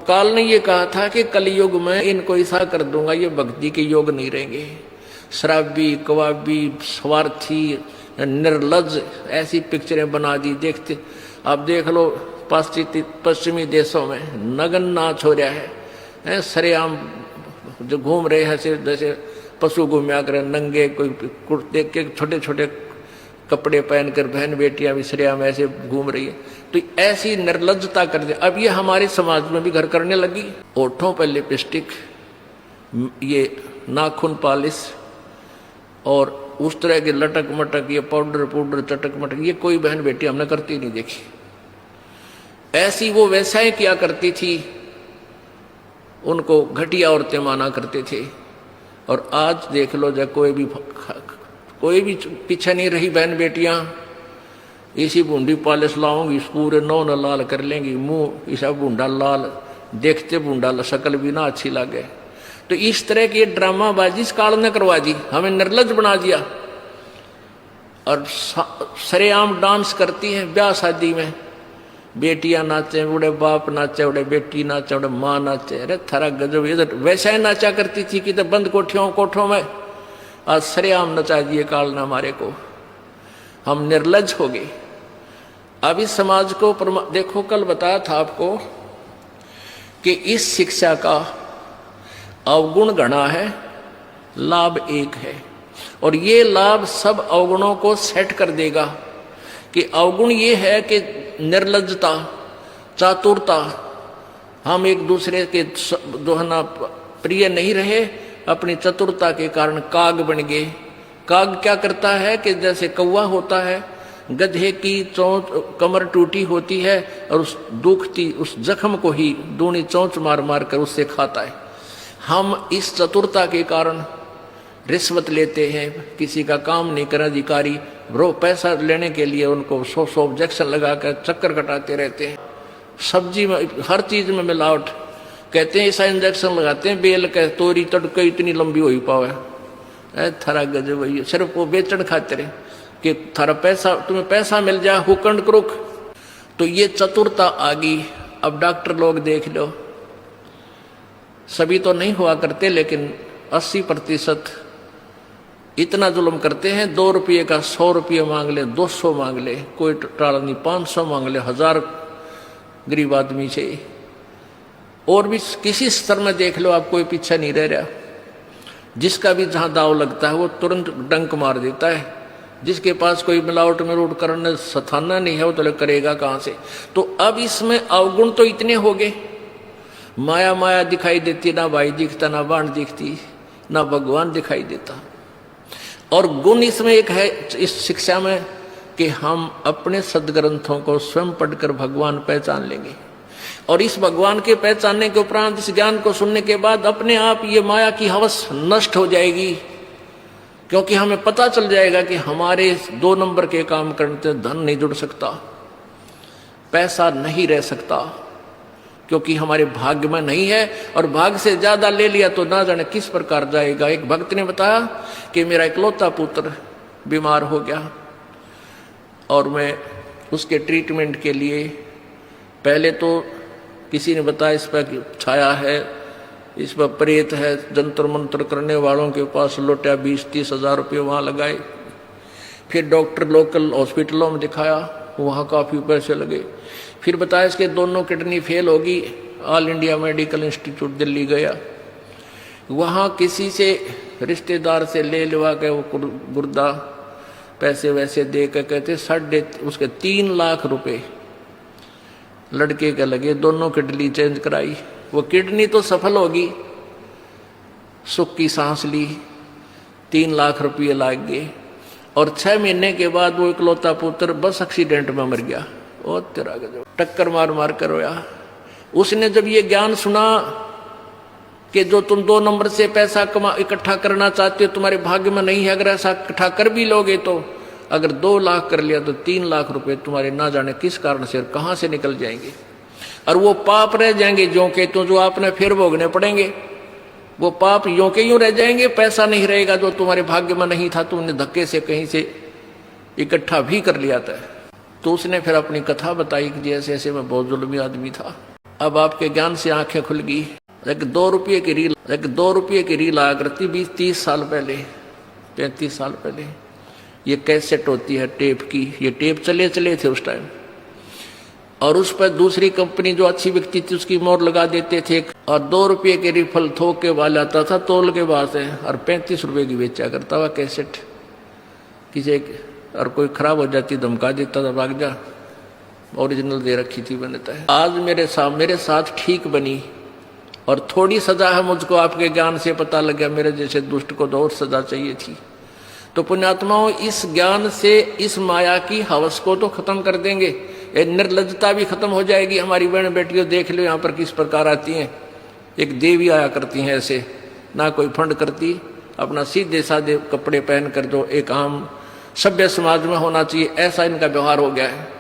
काल ने ये कहा था कि कलयुग में इनको ऐसा कर दूंगा, ये भक्ति के योग नहीं रहेंगे। शराबी, कवाबी, स्वार्थी, निर्लज, ऐसी पिक्चरें बना दी। देखते आप देख लो पश्चिमी देशों में नग्न नाच हो रहा है, सरेआम जो घूम रहे हैं जैसे पशु घूमया करे नंगे, कोई कुर्ते के छोटे छोटे कपड़े पहनकर बहन बेटियां भी सरेआम ऐसे घूम रही है। तो ऐसी निर्लज्जता कर दे। अब ये हमारे समाज में भी घर करने लगी। ओठों पर लिपस्टिक, ये नाखून पॉलिश और उस तरह के लटक मटक, ये पाउडर चटक मटक, ये कोई बहन बेटी हमने करती नहीं देखी। ऐसी वो वैसाएं किया करती थी, उनको घटिया औरतें माना करते थे। और आज देख लो, जब कोई भी पीछे नहीं रही बहन बेटियां। इसी बूंदी पॉलिश लाऊंगी, पूरे नौ न लाल कर लेंगी, मुंह ऐसा बूंदा लाल, देखते बूंदा शक्ल भी ना अच्छी लगे। तो इस तरह की ड्रामाबाजी इस काल ने करवा दी, हमें निर्लज बना दिया। और सरेआम डांस करती हैं ब्याह शादी में, बेटियां नाचे, उड़े बाप नाचे, उड़े बेटी नाचे, उड़े माँ नाचे। अरे थारा गजब, इधर वैसा ही नाचा करती थी कि तो बंद कोठों में, आज सरेआम नचा दिए काल ने हमारे को। हम निर्लज हो गए। अब इस समाज को देखो, कल बताया था आपको कि इस शिक्षा का अवगुण गणा है, लाभ एक है। और ये लाभ सब अवगुणों को सेट कर देगा। कि अवगुण ये है कि निर्लज्जता, चातुरता, हम एक दूसरे के दोहना प्रिय नहीं रहे, अपनी चतुरता के कारण काग बन गए। काग क्या करता है कि जैसे कौवा होता है, गधे की चोंच कमर टूटी होती है और उस दुखती उस जख्म को ही दूनी चोंच मार मार कर उससे खाता है। हम इस चतुरता के कारण रिश्वत लेते हैं, किसी का काम नहीं कर अधिकारी पैसा लेने के लिए उनको 100 ऑब्जेक्शन लगाकर चक्कर कटाते रहते हैं। सब्जी में हर चीज में मिलावट, कहते हैं ऐसा इंजेक्शन लगाते हैं बेल का, तोरी तड़के इतनी लंबी हो ही पावे। थारा गजब है, सिर्फ वो बेचन खातिर कि थारा पैसा, तुम्हें पैसा मिल जाए, हुकंड क्रुक। तो ये चतुरता आ गई। अब डॉक्टर लोग देख लो, सभी तो नहीं हुआ करते, लेकिन 80% इतना जुल्म करते हैं। 2 रुपये का 100 रुपये मांग ले, 200 मांग ले, कोई टाला नहीं, 500 मांग ले, 1000 गरीब आदमी से। और भी किसी स्तर में देख लो आप, कोई पीछा नहीं रह रहा। जिसका भी जहां दाव लगता है वो तुरंत डंक मार देता है। जिसके पास कोई मिलावट में रोट करने सथाना नहीं है, वो तो करेगा कहां से। तो अब इसमें अवगुण तो इतने हो गए, माया माया दिखाई देती, ना भाई दिखता, ना बाण दिखती, ना भगवान दिखाई देता। और गुण इसमें एक है इस शिक्षा में कि हम अपने सदग्रंथों को स्वयं पढ़कर भगवान पहचान लेंगे। और इस भगवान के पहचानने के उपरांत, इस ज्ञान को सुनने के बाद अपने आप ये माया की हवस नष्ट हो जाएगी। क्योंकि हमें पता चल जाएगा कि हमारे 2 नंबर के काम करने से धन नहीं जुड़ सकता, पैसा नहीं रह सकता, क्योंकि हमारे भाग्य में नहीं है। और भाग्य से ज्यादा ले लिया तो ना जाने किस प्रकार जाएगा। एक भक्त ने बताया कि मेरा इकलौता पुत्र बीमार हो गया और मैं उसके ट्रीटमेंट के लिए, पहले तो किसी ने बताया इस पर छाया है, इस पर प्रेत है, जंतर मंत्र करने वालों के पास लौटा 20-30 हजार रुपये वहाँ लगाए। फिर डॉक्टर लोकल हॉस्पिटलों में दिखाया, वहाँ काफ़ी पैसे लगे। फिर बताया इसके दोनों किडनी फेल होगी। All India medical institute Delhi गया, वहाँ किसी से रिश्तेदार से ले लवा के वो गुर्दा पैसे वैसे दे के कहते उसके 3 लाख रुपए लड़के के लगे। दोनों किडनी चेंज कराई, वो किडनी तो सफल होगी, सुख की सांस ली, 3 लाख रुपये लाग गए। और 6 महीने के बाद वो इकलौता पुत्र बस एक्सीडेंट में मर गया। और तेरा गजब, टक्कर मार मार कर रोया। उसने जब ये ज्ञान सुना कि जो तुम 2 नंबर से पैसा इकट्ठा करना चाहते हो तुम्हारे भाग्य में नहीं है, अगर ऐसा इकट्ठा कर भी लोगे तो अगर 2 लाख कर लिया तो 3 लाख रुपए तुम्हारे ना जाने किस कारण से और कहां से निकल जाएंगे। और वो पाप रह जाएंगे जो के तो, जो आपने फिर भोगने पड़ेंगे। वो पाप यों के यूं रह जाएंगे, पैसा नहीं रहेगा जो तुम्हारे भाग्य में नहीं था, तुमने धक्के से कहीं से इकट्ठा भी कर लिया था। तो उसने फिर अपनी कथा बताई कि जैसे ऐसे मैं बहुत जुल्मी आदमी था। अब आपके ज्ञान से आंखें खुल गई। एक 2 रुपये की रील आया करती 20-30 साल पहले, 35 साल पहले। ये कैसेट होती है टेप की, ये टेप चले थे उस टाइम, और उस पर दूसरी कंपनी जो अच्छी बिकती थी उसकी मोहर लगा देते थे, और 2 रुपये के रिफल थोक के वाला आता था तोल के बाद से, और 35 रुपये की बेचा करता हुआ कैसेट। किसी और कोई खराब हो जाती धमका देता था, भाग जा, ओरिजिनल दे रखी थी बनता है। आज मेरे साथ ठीक बनी, और थोड़ी सजा है मुझको आपके ज्ञान से पता लग गया, मेरे जैसे दुष्ट को तो और सजा चाहिए थी। तो पुण्यात्माओं, इस ज्ञान से इस माया की हवस को तो खत्म कर देंगे, निर्लज्जता भी खत्म हो जाएगी। हमारी बहन बेटियों देख लो यहाँ पर किस प्रकार आती हैं, एक देवी आया करती हैं ऐसे, ना कोई फंड करती, अपना सीधे साधे कपड़े पहन कर जो एक आम सभ्य समाज में होना चाहिए ऐसा इनका व्यवहार हो गया है।